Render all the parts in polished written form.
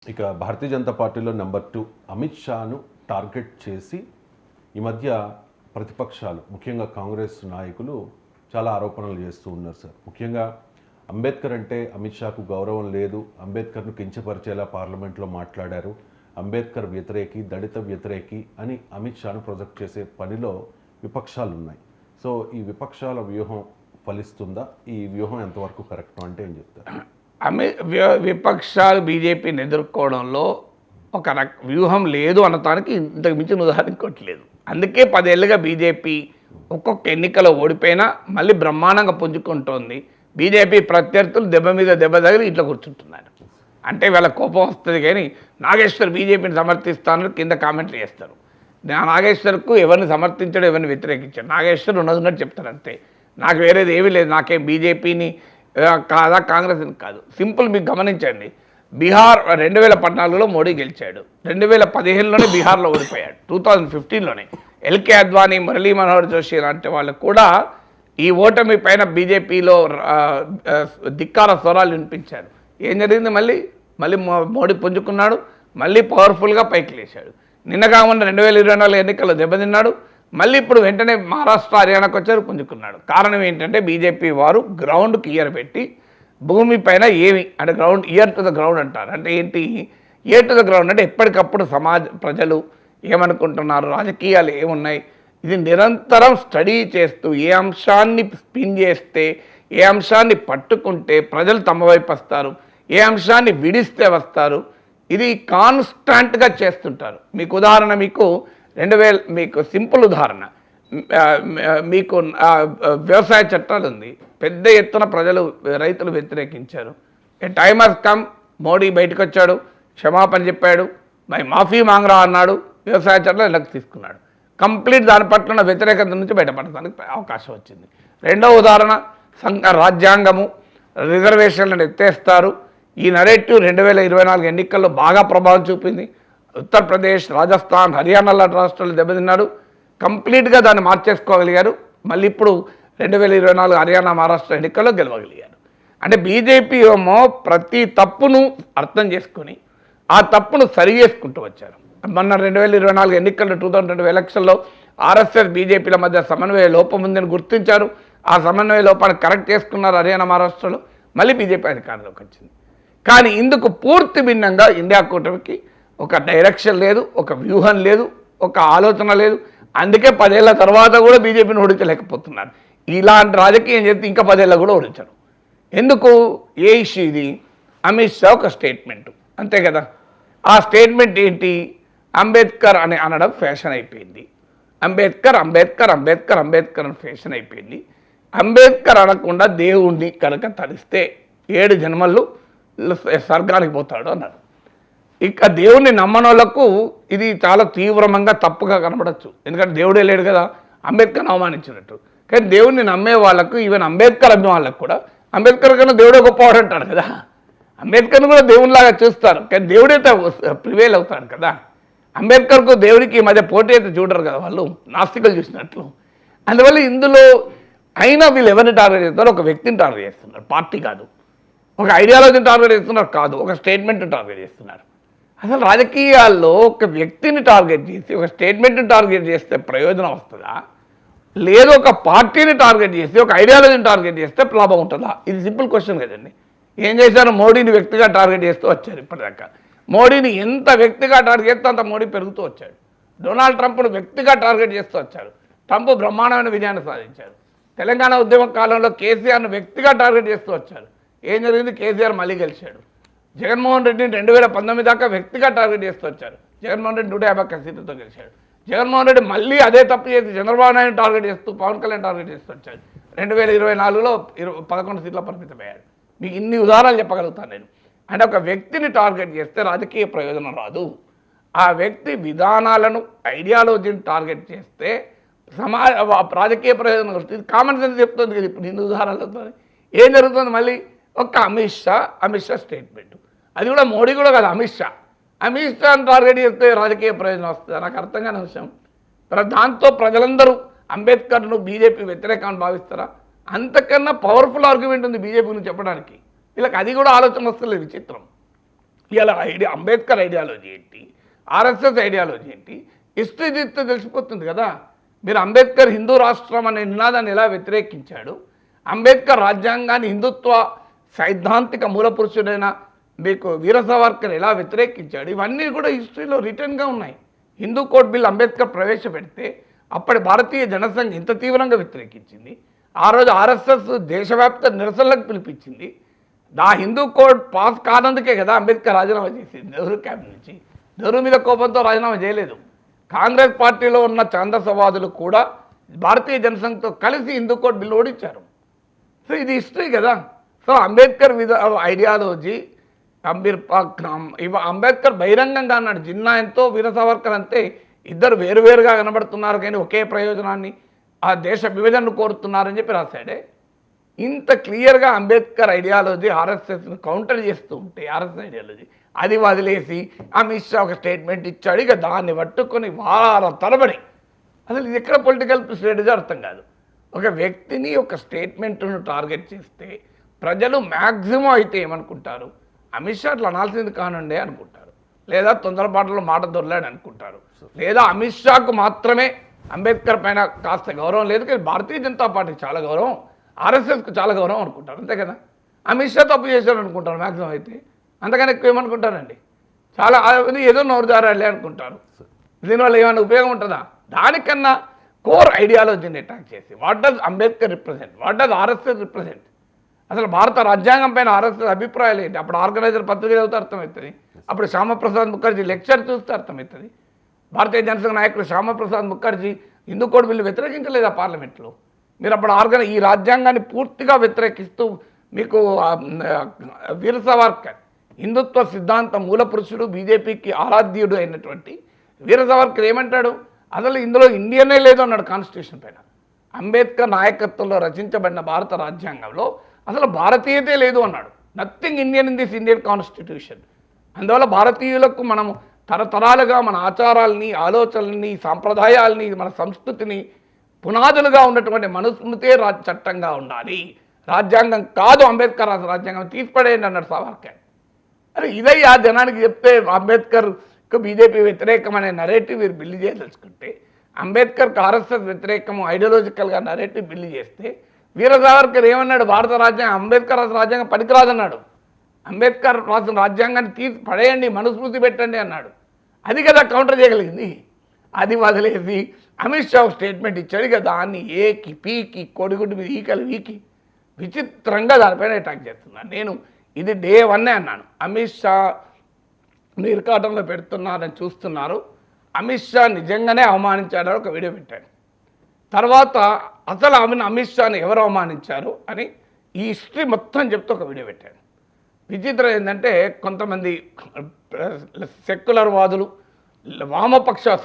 ఇక భారతీయ జనతా పార్టీలో నెంబర్ 2 అమిత్ షాను టార్గెట్ చేసి ఈ మధ్య ప్రతిపక్షాలు ముఖ్యంగా కాంగ్రెస్ నాయకులు చాలా ఆరోపణలు చేస్తూ ఉన్నారు సార్. ముఖ్యంగా అంబేద్కర్ అంటే అమిత్ షాకు గౌరవం లేదు, అంబేద్కర్ను కించపరిచేలా పార్లమెంట్లో మాట్లాడారు, అంబేద్కర్ వ్యతిరేకి, దళిత వ్యతిరేకి అని అమిత్ షాను ప్రొజెక్ట్ చేసే పనిలో విపక్షాలు ఉన్నాయి. సో ఈ విపక్షాల వ్యూహం ఫలిస్తుందా? ఈ వ్యూహం ఎంతవరకు కరెక్ట్ అంటే ఏం చెప్తారు? విపక్షాలు బీజేపీని ఎదుర్కోవడంలో ఒక వ్యూహం లేదు అనటానికి ఇంతకు మించిన ఉదాహరణ ఇంకోటి లేదు. అందుకే 10 ఏళ్ళుగా బీజేపీ ఒక్కొక్క ఎన్నికలో ఓడిపోయినా మళ్ళీ బ్రహ్మాండంగా పుంజుకుంటోంది. బీజేపీ ప్రత్యర్థులు దెబ్బ మీద దెబ్బ తగిలి ఇట్లా కూర్చుంటున్నారు. అంటే వీళ్ళ కోపం వస్తుంది కానీ నాగేశ్వర్ బీజేపీని సమర్థిస్తానని కింద కామెంట్లు చేస్తారు. నాగేశ్వర్కు ఎవరిని సమర్థించడం, ఎవరిని వ్యతిరేకించాడు, నాగేశ్వర్ ఉన్నది చెప్తారు అంతే. నాకు వేరేది ఏమీ లేదు, నాకేం బీజేపీని కాదా కాంగ్రెస్ కాదు. సింపుల్ మీకు గమనించండి, బీహార్ 2014లో మోడీ గెలిచాడు, 2015లోనే బీహార్లో ఓడిపోయాడు, 2015లోనే ఎల్కే అద్వానీ, మురళీ మనోహర్ జోషి లాంటి వాళ్ళు కూడా ఈ ఓటమి పైన బీజేపీలో ధిక్కార స్వరాలు వినిపించారు. ఏం జరిగింది? మళ్ళీ మోడీ పుంజుకున్నాడు, మళ్ళీ పవర్ఫుల్గా పైకి లేచాడు. నిన్నగా ఉన్న 2024 ఎన్నికల్లో దెబ్బతిన్నాడు, మళ్ళీ ఇప్పుడు వెంటనే మహారాష్ట్ర, హర్యానాకు వచ్చారు, పుంజుకున్నాడు. కారణం ఏంటంటే బీజేపీ వారు గ్రౌండ్కి ఇయర్ పెట్టి భూమి పైన ఏమి అంటే ground, year to the ground అంటారు. అంటే ఏంటి ఇయర్ టు ద గ్రౌండ్ అంటే ఎప్పటికప్పుడు ప్రజలు ఏమనుకుంటున్నారు, రాజకీయాలు ఏమున్నాయి, ఇది నిరంతరం స్టడీ చేస్తూ ఏ అంశాన్ని స్పిన్ చేస్తే, ఏ అంశాన్ని పట్టుకుంటే ప్రజలు తమ వైపు వస్తారు, ఏ అంశాన్ని విడిస్తే వస్తారు, ఇది కాన్స్టాంట్గా చేస్తుంటారు. మీకు ఉదాహరణ, మీకు సింపుల్ ఉదాహరణ, మీకు వ్యవసాయ చట్టాలు ఉంది, పెద్ద ఎత్తున రైతులు వ్యతిరేకించారు. ఏ టైమ్ హస్ కమ్, మోడీ బయటకు వచ్చాడు, క్షమాపణ చెప్పాడు, మాఫీ మాంగరా అన్నాడు, వ్యవసాయ చట్టాలు వెనక్కి తీసుకున్నాడు. కంప్లీట్ దాని పట్ల ఉన్న వ్యతిరేకత నుంచి బయటపడటానికి అవకాశం వచ్చింది. రెండవ ఉదాహరణ, రాజ్యాంగము, రిజర్వేషన్లను ఎత్తేస్తారు. ఈ నరేటివ్ 2024 ఎన్నికల్లో బాగా ప్రభావం చూపింది. ఉత్తరప్రదేశ్, రాజస్థాన్, హర్యానా లాంటి రాష్ట్రాలు దెబ్బతిన్నాడు, కంప్లీట్గా దాన్ని మార్చేసుకోగలిగారు. మళ్ళీ ఇప్పుడు 2024 హర్యానా, మహారాష్ట్ర ఎన్నికల్లో గెలవగలిగారు. అంటే బీజేపీ ఏమో ప్రతి తప్పును అర్థం చేసుకొని ఆ తప్పును సరి చేసుకుంటూ వచ్చారు. మొన్న 2024 ఎన్నికల్లో 2020 ఎలక్షన్లో ఆర్ఎస్ఎస్ బీజేపీల మధ్య సమన్వయ లోపం ఉందని గుర్తించారు. ఆ సమన్వయ లోపాన్ని కరెక్ట్ చేసుకున్నారు హర్యానా, మహారాష్ట్రలో. మళ్ళీ బీజేపీ అధికారంలోకి వచ్చింది. కానీ ఇందుకు పూర్తి భిన్నంగా ఇండియా కూటమికి ఒక డైరెక్షన్ లేదు, ఒక వ్యూహం లేదు, ఒక ఆలోచన లేదు. అందుకే 10 ఏళ్ల తర్వాత కూడా బీజేపీని ఓడించలేకపోతున్నారు. ఇలాంటి రాజకీయం చేస్తే ఇంకా 10 ఏళ్ళ కూడా ఓడించరు. ఎందుకు? ఏ ఇష్యూ ఇది? అమిత్ షా ఒక స్టేట్మెంటు, అంతే కదా. ఆ స్టేట్మెంట్ ఏంటి? అంబేద్కర్ అని అనడం ఫ్యాషన్ అయిపోయింది. అంబేద్కర్ అంబేద్కర్ అంబేద్కర్ అంబేద్కర్ అని ఫ్యాషన్ అయిపోయింది. అంబేద్కర్ అనకుండా దేవుణ్ణి కనుక తలిస్తే 7 జన్మలు స్వర్గానికి పోతాడు అన్నారు. ఇక దేవుణ్ణి నమ్మనోళ్లకు ఇది చాలా తీవ్రంగా తప్పుగా కనబడచ్చు, ఎందుకంటే దేవుడే లేడు కదా, అంబేద్కర్ని అవమానించినట్టు. కానీ దేవుణ్ణి నమ్మే వాళ్ళకు, ఈవెన్ అంబేద్కర్ అమ్మే వాళ్ళకు కూడా అంబేద్కర్ కన్నా దేవుడే గొప్పవాడు అంటాడు కదా. అంబేద్కర్ని కూడా దేవునిలాగా చూస్తారు, కానీ దేవుడైతే ప్రివేల్ అవుతాడు కదా. అంబేద్కర్కు దేవుడికి ఈ మధ్య పోటీ అయితే చూడరు కదా వాళ్ళు, నాస్తికులు చూసినట్లు. అందువల్ల ఇందులో అయినా వీళ్ళు ఎవరిని టార్గెట్ చేస్తారు? ఒక వ్యక్తిని టార్గెట్ చేస్తున్నారు, పార్టీ కాదు. ఒక ఐడియాలజీని టార్గెట్ చేస్తున్నారు కాదు, ఒక స్టేట్మెంట్ని టార్గెట్ చేస్తున్నారు. అసలు రాజకీయాల్లో ఒక వ్యక్తిని టార్గెట్ చేసి, ఒక స్టేట్మెంట్ని టార్గెట్ చేస్తే ప్రయోజనం వస్తుందా, లేదు ఒక పార్టీని టార్గెట్ చేసి, ఒక ఐడియాలజీని టార్గెట్ చేస్తే లాభం ఉంటుందా? ఇది సింపుల్ క్వశ్చన్ కదండి. ఏం చేశారు? మోడీని వ్యక్తిగా టార్గెట్ చేస్తూ వచ్చారు ఇప్పటిదాకా. మోడీని ఎంత వ్యక్తిగా టార్గెట్ చేస్తే అంత మోడీ పెరుగుతూ వచ్చాడు. డొనాల్డ్ ట్రంప్ను వ్యక్తిగా టార్గెట్ చేస్తూ వచ్చారు. ట్రంప్ బ్రహ్మాండమైన విజయాన్ని సాధించారు. తెలంగాణ ఉద్యమ కాలంలో కేసీఆర్ను వ్యక్తిగా టార్గెట్ చేస్తూ వచ్చారు. ఏం జరిగింది? కేసీఆర్ మళ్ళీ గెలిచాడు. జగన్మోహన్ రెడ్డిని 2019 దాకా వ్యక్తిగా టార్గెట్ చేస్తూ వచ్చారు. జగన్మోహన్ రెడ్డి 151 సీట్లతో గెలిచాడు. జగన్మోహన్ రెడ్డి మళ్ళీ అదే తప్పు చేసి చంద్రబాబు నాయుడు టార్గెట్ చేస్తూ, పవన్ కళ్యాణ్ టార్గెట్ చేస్తూ వచ్చాడు. 2024లో 11 సీట్ల పరిమితమయ్యాడు. మీకు ఇన్ని ఉదాహరణలు చెప్పగలుగుతాను నేను. అంటే ఒక వ్యక్తిని టార్గెట్ చేస్తే రాజకీయ ప్రయోజనం రాదు. ఆ వ్యక్తి విధానాలను, ఐడియాలజీని టార్గెట్ చేస్తే రాజకీయ ప్రయోజనం వస్తుంది. కామన్ సెన్స్ చెప్తుంది కదా. ఇప్పుడు ఇన్ని ఉదాహరణలతో ఏం జరుగుతుంది? మళ్ళీ ఒక అమిత్ షా స్టేట్మెంట్, అది కూడా మోడీ కూడా కాదు, అమిత్ షాని టార్గెట్ చేస్తే రాజకీయ ప్రయోజనం వస్తుంది. నాకు అర్థం కాని అంశం. దాంతో ప్రజలందరూ అంబేద్కర్ను బీజేపీ వ్యతిరేకాన్ని భావిస్తారా? అంతకన్నా పవర్ఫుల్ ఆర్గ్యుమెంట్ ఉంది బీజేపీ గురించి చెప్పడానికి. వీళ్ళకి అది కూడా ఆలోచన వస్తలేదు. విచిత్రం. ఇలా అంబేద్కర్ ఐడియాలజీ ఏంటి, ఆర్ఎస్ఎస్ ఐడియాలజీ ఏంటి, హిస్టరీ తీస్తే తెలిసిపోతుంది కదా. మీరు అంబేద్కర్ హిందూ రాష్ట్రం అనే నినాదాన్ని ఎలా వ్యతిరేకించాడు, అంబేద్కర్ రాజ్యాంగాన్ని హిందుత్వ సైద్ధాంతిక మూలపురుషుడైన మీకు వీర సావర్కర్ ఎలా వ్యతిరేకించాడు, ఇవన్నీ కూడా హిస్టరీలో రిటర్న్గా ఉన్నాయి. హిందూ కోడ్ బిల్ అంబేద్కర్ ప్రవేశపెడితే అప్పటి భారతీయ జనసంఘ్ ఇంత తీవ్రంగా వ్యతిరేకించింది. ఆ రోజు ఆర్ఎస్ఎస్ దేశవ్యాప్త నిరసనలకు పిలిపించింది. హిందూ కోడ్ పాస్ కానందుకే కదా అంబేద్కర్ రాజీనామా చేసింది నెహ్రూ క్యాంప్ నుంచి. నెహ్రూ మీద కోపంతో రాజీనామా చేయలేదు. కాంగ్రెస్ పార్టీలో ఉన్న ఛాందసవాదులు కూడా భారతీయ జనసంఘ్తో కలిసి హిందూ కోడ్ బిల్లు ఓడించారు. సో ఇది హిస్టరీ కదా. సో అంబేద్కర్ ఐడియాలజీ అంబేద్కర్ బహిరంగంగా అన్నాడు, జిన్నా ఎంతో వీర సావర్కర్ అంతే, ఇద్దరు వేరువేరుగా కనబడుతున్నారు కానీ ఒకే ప్రయోజనాన్ని ఆ దేశ విభజనను కోరుతున్నారని చెప్పి రాశాడే. ఇంత క్లియర్గా అంబేద్కర్ ఐడియాలజీ ఆర్ఎస్ఎస్ని కౌంటర్ చేస్తూ ఉంటే ఆర్ఎస్ఎస్ ఐడియాలజీ అది వదిలేసి అమిత్ షా ఒక స్టేట్మెంట్ ఇచ్చాడు, ఇక దాన్ని పట్టుకొని వారం తరబడి అసలు ఇది ఎక్కడ పొలిటికల్ స్ట్రాటజీ అర్థం కాదు. ఒక వ్యక్తిని ఒక స్టేట్మెంట్ను టార్గెట్ చేస్తే ప్రజలు మ్యాక్సిమం అయితే ఏమనుకుంటారు, అమిత్ షా అట్లా అనాల్సింది కానుండే అనుకుంటారు, లేదా తొందరపాటులో మాట దొరలాడు అనుకుంటారు, లేదా అమిత్ షాకు మాత్రమే అంబేద్కర్ పైన కాస్త గౌరవం లేదు కానీ భారతీయ జనతా పార్టీ చాలా గౌరవం, ఆర్ఎస్ఎస్కు చాలా గౌరవం అనుకుంటారు, అంతే కదా. అమిత్ షా తప్పు చేశాడు అనుకుంటారు మ్యాక్సిమం అయితే, అంతకన్నా ఎక్కువ ఏమనుకుంటారండి, చాలా ఏదో నోరు జారాలే అనుకుంటారు. దీనివల్ల ఏమైనా ఉపయోగం ఉంటుందా? దానికన్నా కోర్ ఐడియాలజీని అటాక్ చేసి what does Ambedkar represent, what does RSS represent, అసలు భారత రాజ్యాంగం పైన ఆర్ఎస్ఎస్ అభిప్రాయాలు ఏంటి, అప్పుడు ఆర్గనైజర్ పత్రిక చదివితే అర్థమవుతుంది, అప్పుడు శ్యామప్రసాద్ ముఖర్జీ లెక్చర్ చూస్తే అర్థమవుతుంది. భారతీయ జనసంఘ నాయకుడు శ్యామప్రసాద్ ముఖర్జీ హిందూ కోడ్ బిల్లు వ్యతిరేకించలేదు ఆ పార్లమెంట్లో. మీరు అప్పుడు ఈ రాజ్యాంగాన్ని పూర్తిగా వ్యతిరేకిస్తూ మీకు వీర సావర్కర్ హిందుత్వ సిద్ధాంత మూల పురుషుడు బీజేపీకి ఆరాధ్యుడు అయినటువంటి వీర సావర్కర్ ఏమంటాడు, అసలు ఇందులో ఇండియనే లేదు అన్నాడు కాన్స్టిట్యూషన్ పైన. అంబేద్కర్ నాయకత్వంలో రచించబడిన భారత రాజ్యాంగంలో అసలు భారతీయతే లేదు అన్నాడు. Nothing Indian in this Indian constitution. అందువల్ల భారతీయులకు మనము తరతరాలుగా మన ఆచారాలని, ఆలోచనల్ని, సాంప్రదాయాలని, మన సంస్కృతిని పునాదులుగా ఉన్నటువంటి మనుస్మృతే చట్టంగా ఉండాలి, రాజ్యాంగం కాదు అంబేద్కర్ రాజ్యాంగం తీసిపడేయండి అన్నాడు సావర్కర్. అరే ఇదయ్యా జనానికి చెప్తే అంబేద్కర్కు బీజేపీ వ్యతిరేకం అనే నరేటివ్ మీరు బిల్లు చేయదలుచుకుంటే, అంబేద్కర్కి ఆర్ఎస్ఎస్ వ్యతిరేకము ఐడియాలజికల్గా నరేటివ్ బిల్లు చేస్తే వీర సావర్కర్ ఏమన్నాడు, భారత రాజ్యాంగం అంబేద్కర్ రాజ్యాంగం పనికిరాదన్నాడు, అంబేద్కర్ రాసిన రాజ్యాంగాన్ని తీసి పడేయండి, మనుస్మృతి పెట్టండి అన్నాడు. అది కదా కౌంటర్ చేయగలిగింది. అది వదిలేసి అమిత్ షా స్టేట్మెంట్ ఇచ్చాడు, ఇక దాన్ని ఏకి పీకి కోడిగుడ్డు మీద ఈకలు వీకి విచిత్రంగా దానిపైన అటాక్ చేస్తున్నాను. నేను ఇది డే 1 అన్నాను, అమిత్ షా ఇరకాటంలో పెడుతున్నారని చూస్తున్నారు, అమిత్ షా నిజంగానే అవమానించాడని ఒక వీడియో పెట్టాను. తర్వాత అసలు అమిత్ షాని ఎవరు అవమానించారు అని ఈ హిస్టరీ మొత్తం చెప్తూ ఒక వీడియో పెట్టాను. విచిత్రం ఏంటంటే కొంతమంది సెక్యులర్ వాదులు,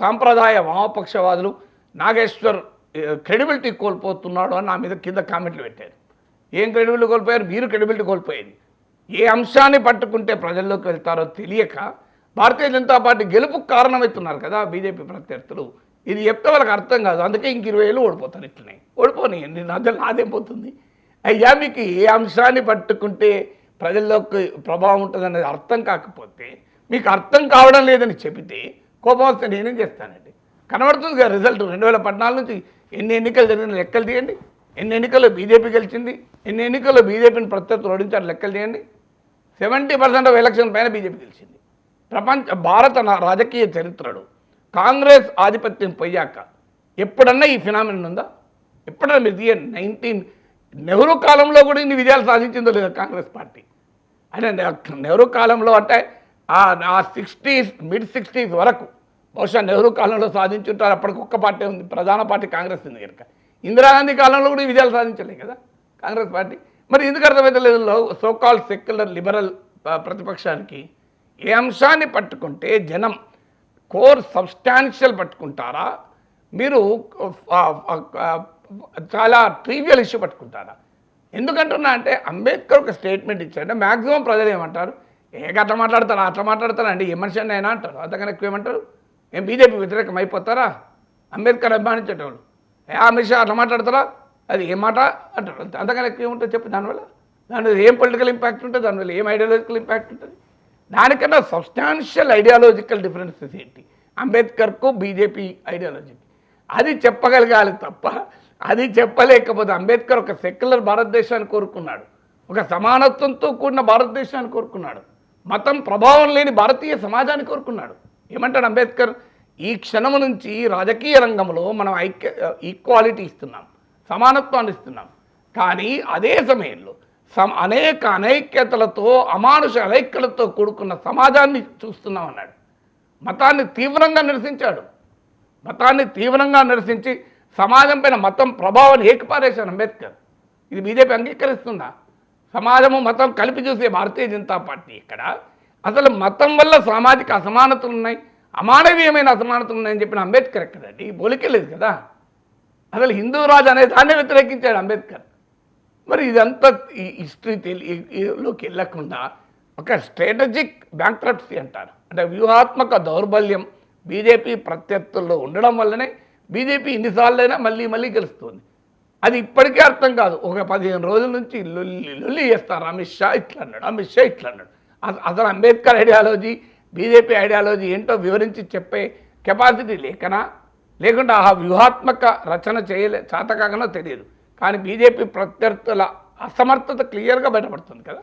సాంప్రదాయ వామపక్షవాదులు నాగేశ్వర్ క్రెడిబిలిటీ కోల్పోతున్నాడు అని నా మీద కింద కామెంట్లు పెట్టారు. ఏం క్రెడిబిలిటీ కోల్పోయారు? మీరు క్రెడిబిలిటీ కోల్పోయింది. ఏ అంశాన్ని పట్టుకుంటే ప్రజల్లోకి వెళ్తారో తెలియక భారతీయ జనతా పార్టీ గెలుపుకు కారణమవుతున్నారు కదా బీజేపీ ప్రత్యర్థులు. ఇది చెప్తే వాళ్ళకి అర్థం కాదు, అందుకే ఇంక 20 ఏళ్ళు ఓడిపోతారు. ఇట్లనే ఓడిపోనియండి, నాదేం పోతుంది. అయ్యా మీకు ఏ అంశాన్ని పట్టుకుంటే ప్రజల్లోకి ప్రభావం ఉంటుందనేది అర్థం కాకపోతే, మీకు అర్థం కావడం లేదని చెబితే కోపం వస్తే నేనేం చేస్తానండి. కనబడుతుంది కదా రిజల్ట్. 2014 నుంచి ఎన్ని ఎన్నికలు జరిగిన లెక్కలు తీయండి, ఎన్ని ఎన్నికల్లో బీజేపీ గెలిచింది, ఎన్ని ఎన్నికల్లో బీజేపీని ప్రత్యర్థులు ఓడించారు లెక్కలు తీయండి. 70% ఆఫ్ ఎలక్షన్ పైన బీజేపీ గెలిచింది. భారత రాజకీయ చరిత్రలో కాంగ్రెస్ ఆధిపత్యం పోయాక ఎప్పుడన్నా ఈ ఫినామినన్ ఉందా? ఎప్పుడన్నా మీరు తీయండి. నెహ్రూ కాలంలో కూడా ఇన్ని విజయాలు సాధించిందో లేదా కాంగ్రెస్ పార్టీ? అంటే నెహ్రూ కాలంలో అంటే ఆ 60s మిడ్ 60s వరకు బహుశా నెహ్రూ కాలంలో సాధించుంటారు. అప్పటికి ఒక్క పార్టీ ఉంది, ప్రధాన పార్టీ కాంగ్రెస్ ఉంది కనుక. ఇందిరాగాంధీ కాలంలో కూడా ఈ విజయాలు సాధించలేదు కదా కాంగ్రెస్ పార్టీ. మరి ఎందుకు అర్థమైతే లేదు సోకాల్ సెక్యులర్ లిబరల్ ప్రతిపక్షానికి? ఏ అంశాన్ని పట్టుకుంటే జనం కోర్ సబ్స్టాన్షియల్ పట్టుకుంటారా, మీరు చాలా ట్రివియల్ ఇష్యూ పట్టుకుంటారా? ఎందుకంటున్నా అంటే అంబేద్కర్ ఒక స్టేట్మెంట్ ఇచ్చారంటే మ్యాక్సిమం ప్రజలు ఏమంటారు, అట్లా మాట్లాడతారా అండి, ఏ మనిషి అయినా అంటారు. అంతకన్నా ఎక్కువ ఏమంటారు, ఏం బీజేపీ వ్యతిరేకం అయిపోతారా? అంబేద్కర్ అభిమానించేటవాళ్ళు అమిత్ షా అట్లా మాట్లాడతారా, అది ఏ మాట అంటారు. అంతకన్నా ఎక్కువ ఏముంటుంది చెప్పి దానివల్ల ఏం పొలిటికల్ ఇంపాక్ట్ ఉంటుంది, దానివల్ల ఏం ఐడియాలజికల్ ఇంపాక్ట్ ఉంటుంది? దానికన్నా సబ్స్టాన్షియల్ ఐడియాలజికల్ డిఫరెన్సెస్ ఏంటి అంబేద్కర్కు బీజేపీ ఐడియాలజీకి? అది చెప్పగలగాలి తప్ప అది చెప్పలేకపోతే అంబేద్కర్ ఒక సెక్యులర్ భారతదేశాన్ని కోరుకున్నాడు, ఒక సమానత్వంతో కూడిన భారతదేశాన్ని కోరుకున్నాడు, మతం ప్రభావం లేని భారతీయ సమాజాన్ని కోరుకున్నాడు. ఏమంటాడు అంబేద్కర్? ఈ క్షణం నుంచి రాజకీయ రంగంలో మనం ఈక్వాలిటీ ఇస్తున్నాం, సమానత్వాన్ని ఇస్తున్నాం, కానీ అదే సమయంలో అనేక అనైక్యతలతో అమానుష అనైక్యతలతో కూడుకున్న సమాజాన్ని చూస్తున్నాం అన్నాడు. మతాన్ని తీవ్రంగా నిరసించాడు. మతాన్ని తీవ్రంగా నిరసించి సమాజం పైన మతం ప్రభావాన్ని ఏకపారేశాడు అంబేద్కర్. ఇది బీజేపీ అంగీకరిస్తుందా? సమాజము మతం కలిపి చూసే భారతీయ జనతా పార్టీ ఇక్కడ అసలు మతం వల్ల సామాజిక అసమానతలు ఉన్నాయి, అమానవీయమైన అసమానతలు ఉన్నాయని చెప్పిన అంబేద్కర్ ఎక్కడండి? బోలికెళ్ళలేదు కదా. అసలు హిందూ రాజు అనే దాన్ని వ్యతిరేకించాడు అంబేద్కర్. మరి ఇదంతా ఈ హిస్టరీలోకి వెళ్ళకుండా ఒక స్ట్రాటజిక్ బ్యాంక్రప్సీ అంటారు, అంటే వ్యూహాత్మక దౌర్బల్యం బీజేపీ ప్రత్యర్థుల్లో ఉండడం వల్లనే బీజేపీ ఇన్నిసార్లైనా మళ్ళీ గెలుస్తుంది. అది ఇప్పటికే అర్థం కాదు. ఒక 15 రోజుల నుంచి లొల్లి చేస్తారు. అమిత్ షా ఇట్లా అన్నాడు. అసలు అంబేద్కర్ ఐడియాలజీ బీజేపీ ఐడియాలజీ ఏంటో వివరించి చెప్పే కెపాసిటీ లేకుండా ఆ వ్యూహాత్మక రచన చేతకాకనో తెలియదు. కానీ బీజేపీ ప్రత్యర్థుల అసమర్థత క్లియర్గా బయటపడుతుంది కదా.